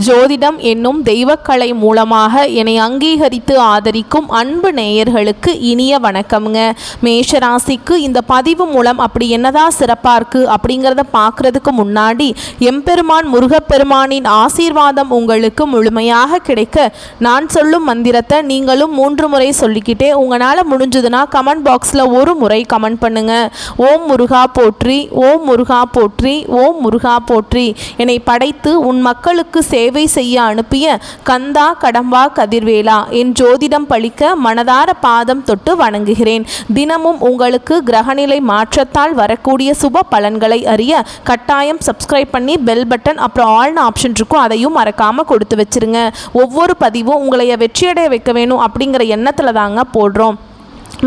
ஜோதிடம் என்னும் தெய்வக்கலை மூலமாக என்னை அங்கீகரித்து ஆதரிக்கும் அன்பு நேயர்களுக்கு இனிய வணக்கம்ங்க. மேஷராசிக்கு இந்த பதிவு மூலம் அப்படி என்னதான் சிறப்பாக இருக்குது அப்படிங்கிறத பார்க்குறதுக்கு முன்னாடி எம்பெருமான் முருகப்பெருமானின் ஆசீர்வாதம் உங்களுக்கு முழுமையாக கிடைக்க நான் சொல்லும் மந்திரத்தை நீங்களும் 3 முறை சொல்லிக்கிட்டே உங்களால் முடிஞ்சதுன்னா கமெண்ட் பாக்ஸில் ஒரு முறை கமெண்ட் பண்ணுங்க. ஓம் முருகா போற்றி, ஓம் முருகா போற்றி, ஓம் முருகா போற்றி. என்னை படைத்து உன் மக்களுக்கு சேவை செய்ய அனுப்பிய கந்தா கடம்பா கதிர்வேலா என் ஜோதிடம் பழிக்க மனதார பாதம் தொட்டு வணங்குகிறேன். தினமும் உங்களுக்கு கிரகநிலை மாற்றத்தால் வரக்கூடிய சுப பலன்களை அறிய கட்டாயம் சப்ஸ்கிரைப் பண்ணி பெல் பட்டன் அப்புறம் ஆல்னு ஆப்ஷன் இருக்கும், அதையும் மறக்காம கொடுத்து வச்சிருங்க. ஒவ்வொரு பதிவும் உங்களை வெற்றியடைய வைக்க வேணும் அப்படிங்கிற எண்ணத்தில் தாங்க போடுறோம்.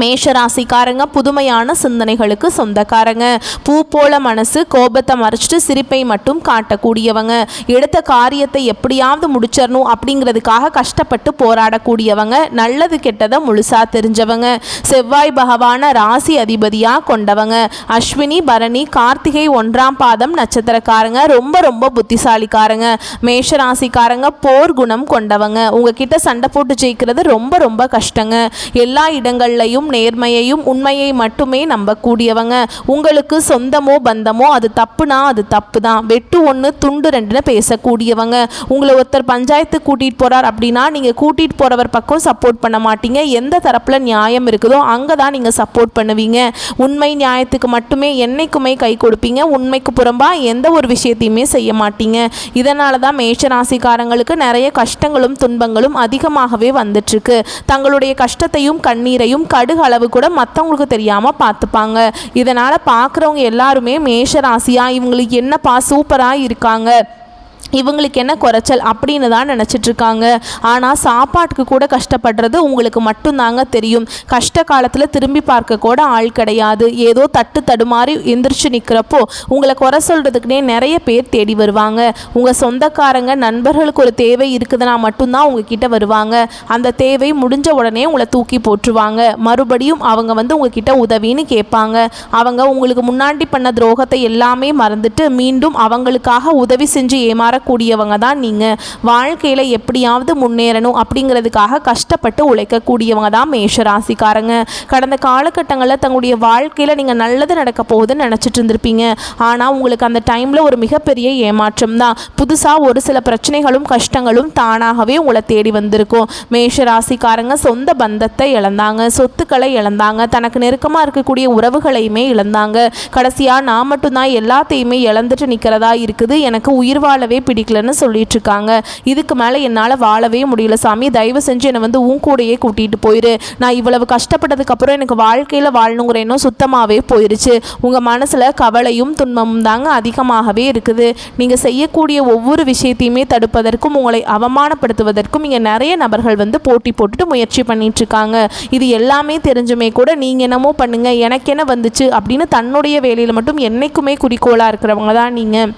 மேஷராசிக்காரங்க புதுமையான சிந்தனைகளுக்கு சொந்தக்காரங்க. பூ போல மனசு, கோபத்தை மறைச்சிட்டு சிரிப்பை மட்டும் காட்டக்கூடியவங்க. எடுத்த காரியத்தை எப்படியாவது முடிச்சிடணும் அப்படிங்கிறதுக்காக கஷ்டப்பட்டு போராடக்கூடியவங்க. நல்லது கெட்டதை முழுசா தெரிஞ்சவங்க. செவ்வாய் பகவான ராசி அதிபதியாக கொண்டவங்க. அஸ்வினி பரணி கார்த்திகை 1ஆம் பாதம் நட்சத்திரக்காரங்க. ரொம்ப ரொம்ப புத்திசாலிக்காரங்க. மேஷராசிக்காரங்க போர் குணம் கொண்டவங்க. உங்ககிட்ட சண்டை போட்டு ஜெயிக்கிறது ரொம்ப ரொம்ப கஷ்டங்க. எல்லா இடங்கள்லையும் நேர்மையையும் உண்மையை மட்டுமே நம்பக்கூடியவங்க. உங்களுக்கு சொந்தமோ பந்தமோ அது தப்புனா அது தப்பு தான், வெட்டு 1 துண்டு 2ன்னு பேசக்கூடியவங்க. உங்களை ஒருத்தர் பஞ்சாயத்து கூட்டிகிட்டு போகிறார் அப்படின்னா நீங்கள் கூட்டிகிட்டு போகிறவர் பக்கம் சப்போர்ட் பண்ண மாட்டீங்க. எந்த தரப்பில் நியாயம் இருக்குதோ அங்கே தான் நீங்கள் சப்போர்ட் பண்ணுவீங்க. உண்மை நியாயத்துக்கு மட்டுமே என்னைக்குமே கை கொடுப்பீங்க. உண்மைக்கு புறம்பாக எந்த ஒரு விஷயத்தையுமே செய்ய மாட்டீங்க. இதனால தான் மேஷராசிக்காரங்களுக்கு நிறைய கஷ்டங்களும் துன்பங்களும் அதிகமாகவே வந்துட்டுருக்கு. தங்களுடைய கஷ்டத்தையும் கண்ணீரையும் அளவு கூட மற்றவங்களுக்கு தெரியாமல் பார்த்துப்பாங்க. இதனால் பார்க்குறவங்க எல்லாருமே மேஷராசியா இவங்களுக்கு என்னப்பா சூப்பராக இருக்காங்க, இவங்களுக்கு என்ன குறைச்சல் அப்படின்னு தான் நினச்சிட்ருக்காங்க. ஆனால் சாப்பாட்டுக்கு கூட கஷ்டப்படுறது உங்களுக்கு மட்டும்தாங்க தெரியும். கஷ்ட காலத்தில் திரும்பி பார்க்க கூட ஆள் கிடையாது. ஏதோ தட்டு தடுமாறி எந்திரிச்சு நிற்கிறப்போ உங்களை குறை சொல்கிறதுக்குனே நிறைய பேர் தேடி வருவாங்க. உங்கள் சொந்தக்காரங்க நண்பர்களுக்கு ஒரு தேவை இருக்குதுன்னா மட்டும்தான் உங்ககிட்ட வருவாங்க. அந்த தேவை முடிஞ்ச உடனே உங்களை தூக்கி போட்டுருவாங்க. மறுபடியும் அவங்க உங்ககிட்ட உதவின்னு கேட்பாங்க. அவங்க உங்களுக்கு முன்னாடி பண்ண துரோகத்தை எல்லாமே மறந்துட்டு மீண்டும் அவங்களுக்காக உதவி செஞ்சு ஏமாற கூடியவங்க தான் நீங்க. வாழ்க்கையில எப்படியாவது முன்னேறணும் அப்படிங்கிறதுக்காக கஷ்டப்பட்டு உழைக்கக்கூடியவங்க தான் மேஷராசிக்காரங்க. கடந்த காலகட்டங்களில் தங்களுடைய வாழ்க்கையில நீங்க நல்லது நடக்க போகுதுன்னு நினைச்சிட்டு இருந்திருப்பீங்க. ஆனா உங்களுக்கு அந்த டைம்ல ஒரு மிகப்பெரிய ஏமாற்றம் தான். புதுசா ஒரு சில பிரச்சனைகளும் கஷ்டங்களும் தானாகவே உங்களை தேடி வந்திருக்கும். மேஷராசிக்காரங்க சொந்த பந்தத்தை இழந்தாங்க, சொத்துக்களை இழந்தாங்க, தனக்கு நெருக்கமா இருக்கக்கூடிய உறவுகளையுமே இழந்தாங்க. கடைசியா நான் மட்டும்தான் எல்லாத்தையுமே இழந்துட்டு நிக்கிறதா இருக்குது, எனக்கு உயிர் வாழவே பிடிக்கலன்னு சொல்லிட்டு இருக்காங்க. இதுக்கு மேலே என்னால் வாழவே முடியல சாமி, தயவு செஞ்சு என்னை உன் கூடையே கூட்டிகிட்டு போயிரு. நான் இவ்வளவு கஷ்டப்பட்டதுக்கப்புறம் எனக்கு வாழ்க்கையில் வாழணுங்கிற எண்ணம் சுத்தமாகவே போயிருச்சு. உங்கள் மனசில் கவலையும் துன்பமும் தாங்க அதிகமாகவே இருக்குது. நீங்கள் செய்யக்கூடிய ஒவ்வொரு விஷயத்தையுமே தடுப்பதற்கும் உங்களை அவமானப்படுத்துவதற்கும் இங்கே நிறைய நபர்கள் போட்டி போட்டுட்டு முயற்சி பண்ணிட்டு இருக்காங்க. இது எல்லாமே தெரிஞ்சுமே கூட நீங்கள் என்னமோ பண்ணுங்க எனக்கு என்ன வந்துச்சு அப்படின்னு தன்னுடைய வேலையில் மட்டும் என்னைக்குமே குறிக்கோளாக இருக்கிறவங்க தான் நீங்கள்.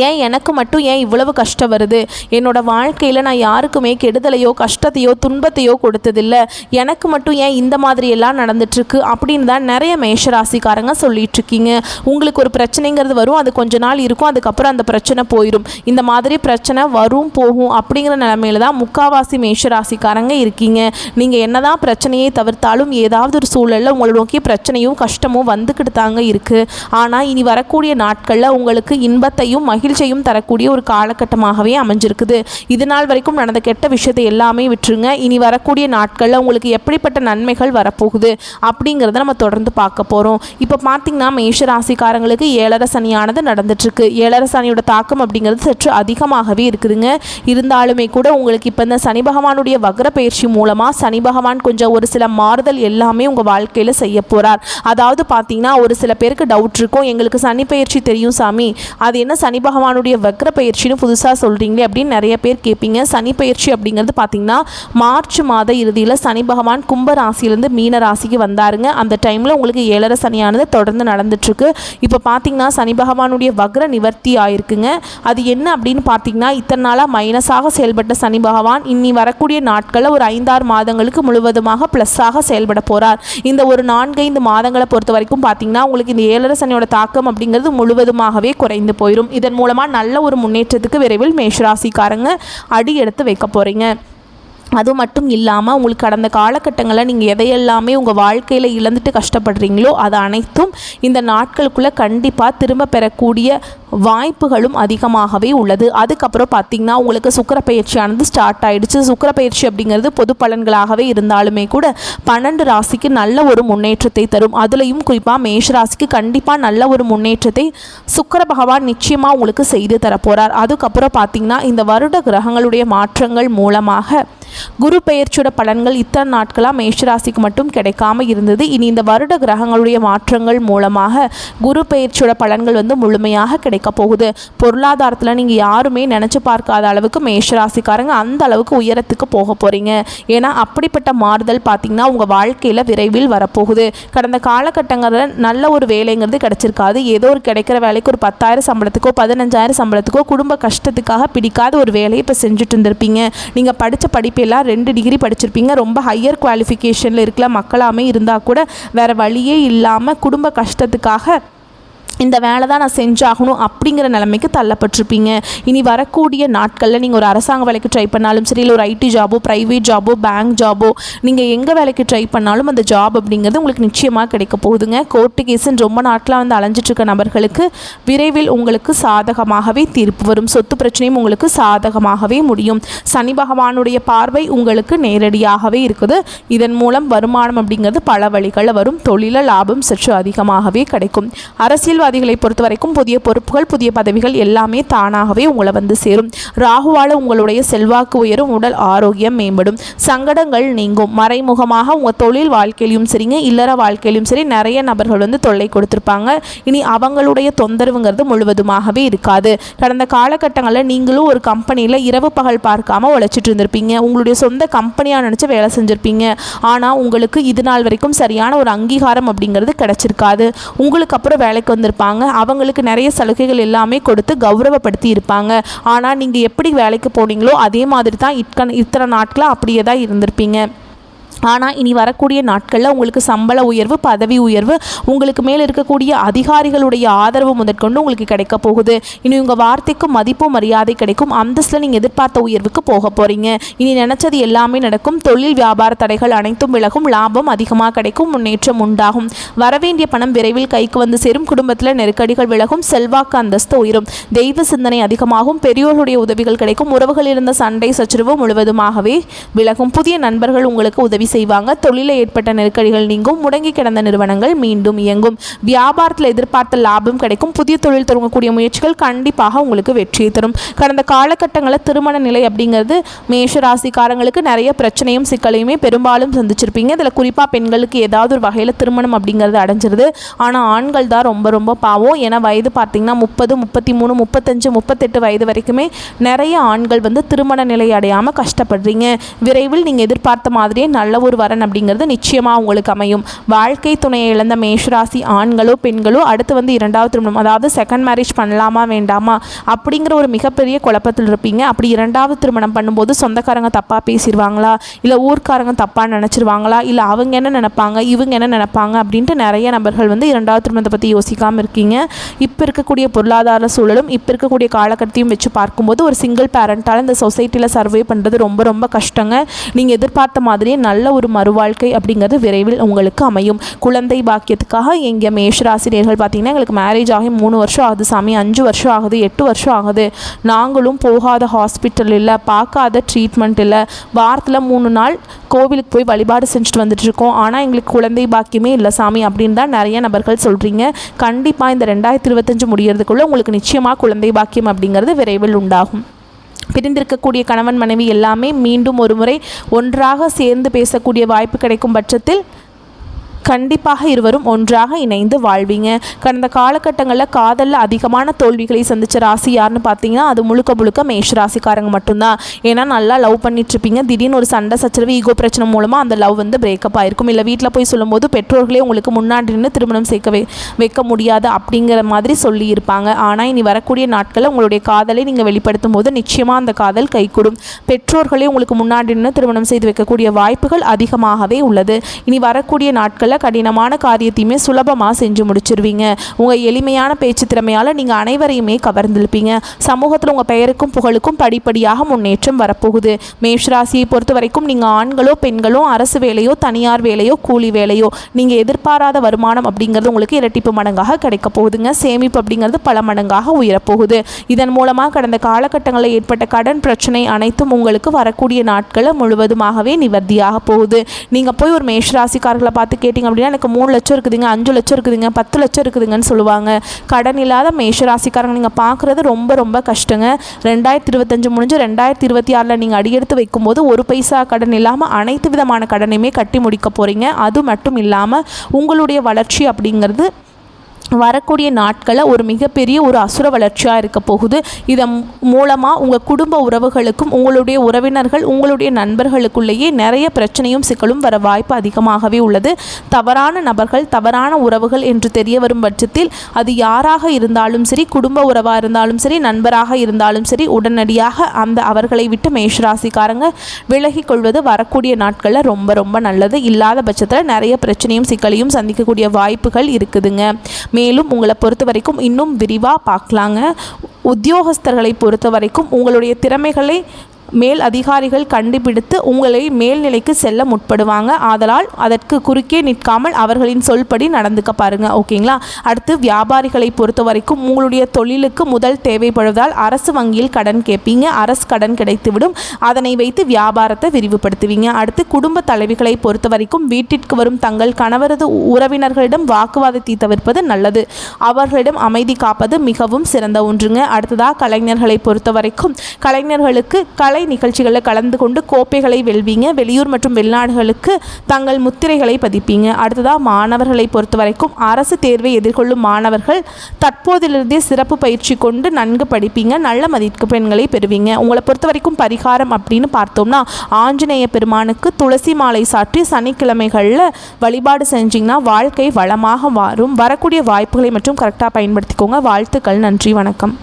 ஏன் எனக்கு மட்டும் ஏன் இவ்வளவு கஷ்டம் வருது, என்னோட வாழ்க்கையில் நான் யாருக்குமே கெடுதலையோ கஷ்டத்தையோ துன்பத்தையோ கொடுத்ததில்லை, எனக்கு மட்டும் ஏன் இந்த மாதிரி எல்லாம் நடந்துட்டுருக்கு அப்படின்னு தான் நிறைய மேஷராசிக்காரங்க சொல்லிட்டு இருக்கீங்க. உங்களுக்கு ஒரு பிரச்சனைங்கிறது வரும், அது கொஞ்ச நாள் இருக்கும், அதுக்கப்புறம் அந்த பிரச்சனை போயிடும். இந்த மாதிரி பிரச்சனை வரும் போகும் அப்படிங்கிற நிலைமையில தான் முக்காவாசி மேஷராசிக்காரங்க இருக்கீங்க. நீங்கள் என்னதான் பிரச்சனையை தவிர்த்தாலும் ஏதாவது ஒரு சூழலில் உங்களை நோக்கி பிரச்சனையும் கஷ்டமும் வந்துக்கிட்டு தாங்க இருக்குது. ஆனால் இனி வரக்கூடிய நாட்களில் உங்களுக்கு இன்பத்தையும் மகிழ்ச்சியும் தரக்கூடிய ஒரு காலகட்டமாகவே அமைஞ்சிருக்குது. இது நாள் வரைக்கும் நடந்த கெட்ட விஷயத்தை எல்லாமே விட்டுருங்க. இனி வரக்கூடிய நாட்களில் உங்களுக்கு எப்படிப்பட்ட நன்மைகள் வரப்போகுது அப்படிங்கிறத நம்ம தொடர்ந்து பார்க்க போகிறோம். இப்போ பார்த்தீங்கன்னா மேஷராசிக்காரங்களுக்கு 7.5 சனியானது நடந்துட்டுருக்கு. 7.5 சனியோட தாக்கம் அப்படிங்கிறது சற்று அதிகமாகவே இருக்குதுங்க. இருந்தாலுமே கூட உங்களுக்கு இப்போ இந்த சனி பகவானுடைய வக்ர பயிற்சி மூலமாக சனி பகவான் கொஞ்சம் ஒரு சில மாறுதல் எல்லாமே உங்கள் வாழ்க்கையில் செய்ய போகிறார். அதாவது பார்த்தீங்கன்னா ஒரு சில பேருக்கு டவுட் இருக்கும், எங்களுக்கு சனி பயிற்சி தெரியும் சாமி, அது என்ன சனி பகவானுடைய வக்ர பயிற்சின்னு புதுசாக சொல்கிறீங்களே அப்படின்னு நிறைய பேர் கேட்பீங்க. சனி பயிற்சி அப்படிங்கிறது பார்த்தீங்கன்னா மார்ச் மாத இறுதியில் சனி பகவான் கும்ப ராசியிலேருந்து மீன ராசிக்கு வந்தாருங்க. அந்த டைமில் உங்களுக்கு 7.5 சனியானது தொடர்ந்து நடந்துட்டுருக்கு. இப்போ பார்த்தீங்கன்னா சனி பகவானுடைய வக்ர நிவர்த்தி ஆயிருக்குங்க. அது என்ன அப்படின்னு பார்த்தீங்கன்னா இத்தனை நாளாக மைனஸாக செயல்பட்ட சனி பகவான் இனி வரக்கூடிய நாட்களில் ஒரு 5-6 மாதங்களுக்கு முழுவதுமாக ப்ளஸ்ஸாக செயல்பட போகிறார். இந்த ஒரு 4-5 மாதங்களை பொறுத்த வரைக்கும் பார்த்தீங்கன்னா உங்களுக்கு இந்த 7.5 சனியோட தாக்கம் அப்படிங்கிறது முழுவதுமாகவே குறைந்து போயிடும். இதன் இதன் மூலமாக நல்ல ஒரு முன்னேற்றத்துக்கு விரைவில் மேஷராசிக்காரங்க அடி எடுத்து வைக்க போகிறீங்க. அது மட்டும் இல்லாமல் உங்களுக்கு கடந்த காலகட்டங்களில் நீங்கள் எதையெல்லாமே உங்கள் வாழ்க்கையில் இழந்துட்டு கஷ்டப்படுறீங்களோ அது அனைத்தும் இந்த நாட்களுக்குள்ளே கண்டிப்பாக திரும்ப பெறக்கூடிய வாய்ப்புகளும் அதிகமாகவே உள்ளது. அதுக்கப்புறம் பார்த்திங்கன்னா உங்களுக்கு சுக்கிர பயிற்சியானது ஸ்டார்ட் ஆகிடுச்சு. சுக்கிர பயிற்சி அப்படிங்கிறது பொது பலன்களாகவே இருந்தாலுமே கூட 12 ராசிக்கு நல்ல ஒரு முன்னேற்றத்தை தரும். அதுலேயும் குறிப்பாக மேஷ ராசிக்கு கண்டிப்பாக நல்ல ஒரு முன்னேற்றத்தை சுக்கிர பகவான் நிச்சயமாக உங்களுக்கு செய்து தரப்போகிறார். அதுக்கப்புறம் பார்த்திங்கன்னா இந்த வருட கிரகங்களுடைய மாற்றங்கள் மூலமாக குரு பெயர்ச்சியோட பலன்கள் இத்தனை நாட்களாக மேஷராசிக்கு மட்டும் கிடைக்காம இருந்தது. இனி இந்த வருட கிரகங்களுடைய மாற்றங்கள் மூலமாக குரு பெயர்ச்சியோட பலன்கள் முழுமையாக கிடைக்க போகுது. பொருளாதாரத்தில் நீங்கள் யாருமே நினச்சி பார்க்காத அளவுக்கு மேஷராசிக்காரங்க அந்த அளவுக்கு உயரத்துக்கு போக போகிறீங்க. ஏன்னா அப்படிப்பட்ட மாறுதல் பார்த்திங்கன்னா உங்கள் வாழ்க்கையில் விரைவில் வரப்போகுது. கடந்த காலகட்டங்களில் நல்ல ஒரு வேலைங்கிறது கிடைச்சிருக்காது. ஏதோ ஒரு கிடைக்கிற வேலைக்கு ஒரு 10,000 சம்பளத்துக்கோ 15,000 சம்பளத்துக்கோ குடும்ப கஷ்டத்துக்காக பிடிக்காத ஒரு வேலையை இப்போ செஞ்சுட்டு இருந்திருப்பீங்க. நீங்கள் படித்த படிப்பு எல்லாம் 2 டிகிரி படிச்சிருப்பீங்க. ரொம்ப ஹையர் குவாலிஃபிகேஷனில் இருக்கிற மக்களாமே இருந்தால் கூட வேறு வழியே இல்லாமல் குடும்ப கஷ்டத்துக்காக இந்த வேலை தான் நான் செஞ்சாகணும் அப்படிங்கிற நிலைமைக்கு தள்ளப்பட்டிருப்பீங்க. இனி வரக்கூடிய நாட்களில் நீங்கள் ஒரு அரசாங்க வேலைக்கு ட்ரை பண்ணாலும் சரி, இல்லை ஒரு ஐடி ஜாபோ, ப்ரைவேட் ஜாபோ, பேங்க் ஜாபோ, நீங்கள் எங்கே வேலைக்கு ட்ரை பண்ணாலும் அந்த ஜாப் அப்படிங்கிறது உங்களுக்கு நிச்சயமாக கிடைக்க போகுதுங்க. கோர்ட்டு கேஸுன்னு ரொம்ப நாட்களாக அலைஞ்சிட்ருக்க நபர்களுக்கு விரைவில் உங்களுக்கு சாதகமாகவே தீர்ப்பு வரும். சொத்து பிரச்சனையும் உங்களுக்கு சாதகமாகவே முடியும். சனி பகவானுடைய பார்வை உங்களுக்கு நேரடியாகவே இருக்குது. இதன் மூலம் வருமானம் அப்படிங்கிறது பல வழிகளில் வரும். தொழில லாபம் சற்று அதிகமாகவே கிடைக்கும். அரசியல் அதிகளை பொறுத்த வரைக்கும் புதிய பொறுப்புகள், புதிய பதவிகள் எல்லாமே தானாகவே உங்களை சேரும். ராகுவால உங்களுடைய செல்வாக்கு உயரும், உடல் ஆரோக்கியம் மேம்படும், சங்கடங்கள் நீங்கும். மறைமுகமாக உங்கள் தொழில் வாழ்க்கையிலும் சரிங்க, இல்லற வாழ்க்கையிலும் சரி நிறைய நபர்கள் தொல்லை கொடுத்துருப்பாங்க. இனி அவங்களுடைய தொந்தரவுங்கிறது முழுவதுமாகவே இருக்காது. கடந்த காலகட்டங்களில் நீங்களும் ஒரு கம்பெனியில் இரவு பகல் பார்க்காம உழைச்சிட்டு இருந்திருப்பீங்க. உங்களுடைய சொந்த கம்பெனியாக நினச்சி வேலை செஞ்சுருப்பீங்க. ஆனால் உங்களுக்கு இது நாள் வரைக்கும் சரியான ஒரு அங்கீகாரம் அப்படிங்கிறது கிடைச்சிருக்காது. உங்களுக்கு அப்புறம் வேலைக்கு வந்திருப்பாங்க. அவங்களுக்கு நிறைய சலுகைகள் எல்லாமே கொடுத்து கௌரவப்படுத்தி இருப்பாங்க. ஆனால் நீங்கள் எப்படி வேலைக்கு போனீங்களோ அதே மாதிரி தான் இத்தனை நாட்களாக அப்படியே தான் இருந்திருப்பீங்க. ஆனால் இனி வரக்கூடிய நாட்களில் உங்களுக்கு சம்பள உயர்வு, பதவி உயர்வு, உங்களுக்கு மேலே இருக்கக்கூடிய அதிகாரிகளுடைய ஆதரவு முதற்கொண்டு உங்களுக்கு கிடைக்க போகுது. இனி உங்கள் வார்த்தைக்கு மதிப்பு மரியாதை கிடைக்கும். அந்தஸ்தில் நீங்கள் எதிர்பார்த்த உயர்வுக்கு போக போகிறீங்க. இனி நினச்சது எல்லாமே நடக்கும். தொழில் வியாபார தடைகள் அனைத்தும் விலகும். லாபம் அதிகமாக கிடைக்கும். முன்னேற்றம் உண்டாகும். வரவேண்டிய பணம் விரைவில் கைக்கு சேரும். குடும்பத்தில் நெருக்கடிகள் விலகும். செல்வாக்கு அந்தஸ்து உயரும். தெய்வ சிந்தனை அதிகமாகும். பெரியோருடைய உதவிகள் கிடைக்கும். உறவுகளில் இருந்த சண்டை சச்சரவு முழுவதுமாகவே விலகும். புதிய நண்பர்கள் உங்களுக்கு உதவி செய்வாங்க. தொழிலில் ஏற்பட்ட நெருக்கடிகள் நீங்கும். முடங்கி கிடந்த நிறுவனங்கள் மீண்டும் இயங்கும். வியாபாரத்தில் எதிர்பார்த்த லாபம் கிடைக்கும். புதிய தொழில் தொடங்கக்கூடிய முயற்சிகள் கண்டிப்பாக உங்களுக்கு வெற்றியை தரும். கடந்த காலகட்டங்களில் திருமண நிலை அப்படிங்கிறது மேஷ ராசிக்காரங்களுக்கு நிறைய பிரச்சனையும் சிக்கலையுமே பெரும்பாலும் சந்திச்சிருப்பீங்க. இதில் குறிப்பாக பெண்களுக்கு ஏதாவது ஒரு வகையில் திருமணம் அப்படிங்கிறது அடைஞ்சிருது. ஆனால் ஆண்கள் தான் ரொம்ப ரொம்ப பாவம். ஏன்னா வயது பார்த்திங்கன்னா 30, 33, 35, 38 வயது வரைக்குமே நிறைய ஆண்கள் திருமண நிலை அடையாமல் கஷ்டப்படுறீங்க. விரைவில் நீங்கள் எதிர்பார்த்த மாதிரியே நல்ல ஒரு வரன் அப்படிங்கிறது நிச்சயமாக உங்களுக்கு அமையும். வாழ்க்கை துணையை இழந்த மேஷராசி ஆண்களோ பெண்களோ அடுத்து இரண்டாவது திருமணம், அதாவது செகண்ட் மேரேஜ் பண்ணலாமா வேண்டாமா அப்படிங்கிற ஒரு மிகப்பெரிய குழப்பத்தில் இருப்பீங்க. அப்படி இரண்டாவது திருமணம் பண்ணும்போது சொந்தக்காரங்க தப்பாக பேசிடுவாங்களா, இல்லை ஊர்க்காரங்க தப்பாக நினச்சிருவாங்களா, இல்லை அவங்க என்ன நினைப்பாங்க இவங்க என்ன நினைப்பாங்க அப்படின்ட்டு நிறைய நபர்கள் இரண்டாவது திருமணத்தை பற்றி யோசிக்காமல் இருக்கீங்க. இப்போ இருக்கக்கூடிய பொருளாதார சூழலும் இப்போ இருக்கக்கூடிய காலகட்டத்தையும் வச்சு பார்க்கும்போது ஒரு சிங்கிள் பேரண்டால் இந்த சொசைட்டியில் சர்வே பண்ணுறது ரொம்ப ரொம்ப கஷ்டங்க. நீங்கள் எதிர்பார்த்த மாதிரியே நல்ல ஒரு மறுவாழ்க்கை அப்படிங்கிறது விரைவில் உங்களுக்கு அமையும். குழந்தை பாக்கியத்துக்காக எங்கள் மேஷராசினியர்கள் பார்த்தீங்கன்னா எங்களுக்கு மேரேஜ் ஆகி 3 வருஷம் ஆகுது சாமி, 5 வருஷம் ஆகுது, 8 வருஷம் ஆகுது, நாங்களும் போகாத ஹாஸ்பிட்டல் இல்லை, பார்க்காத ட்ரீட்மெண்ட் இல்லை, வாரத்தில் 3 நாள் கோவிலுக்கு போய் வழிபாடு செஞ்சுட்டு வந்துட்டுருக்கோம், ஆனால் எங்களுக்கு குழந்தை பாக்கியமே இல்லை சாமி அப்படின்னு தான் நிறைய நபர்கள் சொல்கிறீங்க. கண்டிப்பாக இந்த 2025 முடியறதுக்குள்ளே உங்களுக்கு நிச்சயமாக குழந்தை பாக்கியம் அப்படிங்கிறது விரைவில் உண்டாகும். பிரிந்திருக்கக்கூடிய கணவன் மனைவி எல்லாமே மீண்டும் ஒரு முறை ஒன்றாக சேர்ந்து பேசக்கூடிய வாய்ப்பு கிடைக்கும் பட்சத்தில் கண்டிப்பாக இருவரும் ஒன்றாக இணைந்து வாழ்வீங்க. கடந்த காலகட்டங்களில் காதலில் அதிகமான தோல்விகளை சந்தித்த ராசி யாருன்னு பார்த்தீங்கன்னா அது முழுக்க முழுக்க மேஷ ராசிக்காரங்க மட்டும்தான். ஏன்னா நல்லா லவ் பண்ணிட்டுருப்பீங்க, திடீர்னு ஒரு சண்டை சச்சரவு ஈகோ பிரச்சனை மூலமாக அந்த லவ் பிரேக்கப் ஆகிருக்கும். இல்லை வீட்டில் போய் சொல்லும்போது பெற்றோர்களே உங்களுக்கு முன்னாடி நின்று திருமணம் வைக்க முடியாது அப்படிங்கிற மாதிரி சொல்லியிருப்பாங்க. ஆனால் இனி வரக்கூடிய நாட்களில் உங்களுடைய காதலை நீங்கள் வெளிப்படுத்தும் போது நிச்சயமாக அந்த காதல் கைகூடும். பெற்றோர்களே உங்களுக்கு முன்னாடி நின்று திருமணம் செய்து வைக்கக்கூடிய வாய்ப்புகள் அதிகமாகவே உள்ளது. இனி வரக்கூடிய நாட்களில் கடினமான காரியத்தையுமே சுலபமாக செஞ்சு முடிச்சிருவீங்க. உங்கள் எளிமையான பேச்சு திறமையால் நீங்கள் அனைவரையுமே கவர்ந்திருப்பீங்க. சமூகத்தில் உங்கள் பெயருக்கும் புகழுக்கும் படிப்படியாக முன்னேற்றம் வரப்போகுது. மேஷராசியை பொறுத்த வரைக்கும் நீங்கள் ஆண்களோ பெண்களோ அரசு வேலையோ தனியார் வேலையோ கூலி வேலையோ நீங்கள் எதிர்பாராத வருமானம் அப்படிங்கிறது உங்களுக்கு இரட்டிப்பு மடங்காக கிடைக்க போகுதுங்க. சேமிப்பு அப்படிங்கிறது பல மடங்காக உயரப்போகுது. இதன் மூலமாக கடந்த காலகட்டங்களில் ஏற்பட்ட கடன் பிரச்சனை அனைத்தும் உங்களுக்கு வரக்கூடிய நாட்களை முழுவதுமாகவே நிவர்த்தியாக போகுது. நீங்கள் போய் ஒரு மேஷராசிக்காரர்களை பார்த்து கேட்டிங்க அப்படின்னா எனக்கு 3 லட்சம் இருக்குதுங்க, 5 லட்சம் இருக்குதுங்க, 10 லட்சம் இருக்குதுங்கன்னு சொல்லுவாங்க. கடன் இல்லாத மேஷராசிக்காரங்க நீங்கள் பார்க்குறது ரொம்ப ரொம்ப கஷ்டங்க. 2025 முடிஞ்சு 2026 நீங்கள் அடியெடுத்து வைக்கும்போது ஒரு பைசா கடன் இல்லாமல் அனைத்து விதமான கடனையுமே கட்டி முடிக்க போகிறீங்க. அது மட்டும் இல்லாமல் உங்களுடைய வளர்ச்சி அப்படிங்கிறது வரக்கூடிய நாட்களில் ஒரு மிகப்பெரிய ஒரு அசுர வளர்ச்சியாக இருக்க போகுது. இதன் மூலமாக உங்கள் குடும்ப உறவுகளுக்கும் உங்களுடைய உறவினர்கள் உங்களுடைய நண்பர்களுக்குள்ளேயே நிறைய பிரச்சனையும் சிக்கலும் வர வாய்ப்பு அதிகமாகவே உள்ளது. தவறான நபர்கள் தவறான உறவுகள் என்று தெரிய வரும் பட்சத்தில் அது யாராக இருந்தாலும் சரி, குடும்ப உறவாக இருந்தாலும் சரி, நண்பராக இருந்தாலும் சரி, உடனடியாக அவர்களை விட்டு மேஷராசிக்காரங்க விலகி கொள்வது வரக்கூடிய நாட்களில் ரொம்ப ரொம்ப நல்லது. இல்லாத பட்சத்தில் நிறைய பிரச்சனையும் சிக்கலையும் சந்திக்கக்கூடிய வாய்ப்புகள் இருக்குதுங்க. மேலும் உங்களை பொறுத்த வரைக்கும் இன்னும் விரிவாக பார்க்கலாங்க. உத்தியோகஸ்தர்களை பொறுத்த வரைக்கும் உங்களுடைய திறமைகளை மேல் அதிகாரிகள் கண்டுபிடித்து உங்களை மேல்நிலைக்கு செல்ல முற்படுவாங்க. ஆதலால் அதற்கு குறுக்கே நிற்காமல் அவர்களின் சொல்படி நடந்துக்க பாருங்கள். ஓகேங்களா? அடுத்து வியாபாரிகளை பொறுத்த வரைக்கும் உங்களுடைய தொழிலுக்கு முதல் தேவைப்படுவதால் அரசு வங்கியில் கடன் கேட்பீங்க. அரசு கடன் கிடைத்துவிடும். அதனை வைத்து வியாபாரத்தை விரிவுபடுத்துவீங்க. அடுத்து குடும்ப தலைவிகளை பொறுத்த வரைக்கும் வீட்டிற்கு வரும் தங்கள் கணவரது உறவினர்களிடம் வாக்குவாதத்தை தவிர்ப்பது நல்லது. அவர்களிடம் அமைதி காப்பது மிகவும் சிறந்த ஒன்றுங்க. அடுத்ததாக கலைஞர்களை பொறுத்த வரைக்கும் கலைஞர்களுக்கு கலை நிகழ்ச்சிகளில் கலந்து கொண்டு கோப்பைகளை வெல்வீங்க. வெளியூர் மற்றும் வெளிநாடுகளுக்கு தங்கள் முத்திரைகளை பதிப்பீங்க. அடுத்ததாக மாணவர்களை பொறுத்த வரைக்கும் அரசு தேர்வை எதிர்கொள்ளும் மாணவர்கள் தற்போதிலிருந்தே சிறப்பு பயிற்சி கொண்டு நன்கு படிப்பீங்க. நல்ல மதிப்பெண்களை பெறுவீங்க. உங்களை பொறுத்த வரைக்கும் பரிகாரம் அப்படின்னு பார்த்தோம்னா ஆஞ்சநேய பெருமானுக்கு துளசி மாலை சாற்றி சனிக்கிழமைகளில் வழிபாடு செஞ்சிங்கன்னா வாழ்க்கை வளமாக மாறும். வரக்கூடிய வாய்ப்புகளை மற்றும் கரெக்டாக பயன்படுத்திக்கோங்க. வாழ்த்துக்கள். நன்றி. வணக்கம்.